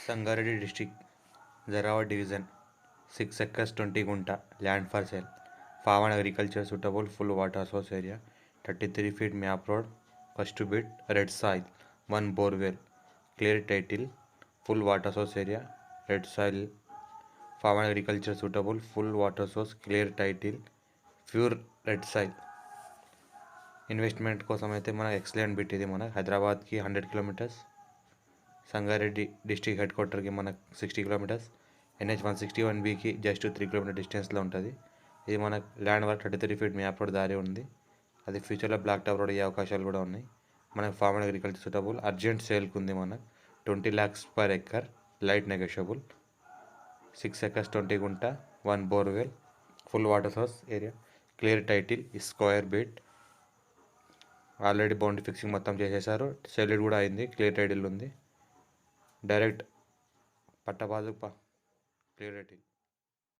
Sangareddy district, Jarawa division, 6 acres 20 gunta, land for sale. Farm and agriculture suitable, full water source area, 33 feet map road, first to bid, red soil, 1 bore well, clear title, full water source area, red soil. Farm and agriculture suitable, full water source, clear title, pure red soil. Investment కోసం అయితే మనకు excellent bit ఇది. మనకు హైదరాబాద్కి 100 kilometres, Sangareddy district head క్వార్టర్కి మనకు 60 kilometres, NH-161Bకి just 3 kilometre డిస్టెన్స్లో ఉంటుంది. ఇది మనకు ల్యాండ్ వరకు 33 ఫీట్ మ్యాప్ రోడ్ దారి ఉంది. అది ఫ్యూచర్లో బ్లాక్ టాప్ రోడ్ అయ్యే అవకాశాలు కూడా ఉన్నాయి. మనకు farm and agriculture suitable, urgent సేల్కి ఉంది. మనకు 20 lakhs per acre, light negotiable, 6 acres 20 గుంట, 1 borewell, full water source area, clear title, square bit, already boundary fixing మొత్తం చేసేసారు. సెల్యూడ్ కూడా అయింది, క్లియర్ టైటిల్ ఉంది. డైరెక్ట్ పట్టబాదు క్లియర్ టైటిల్.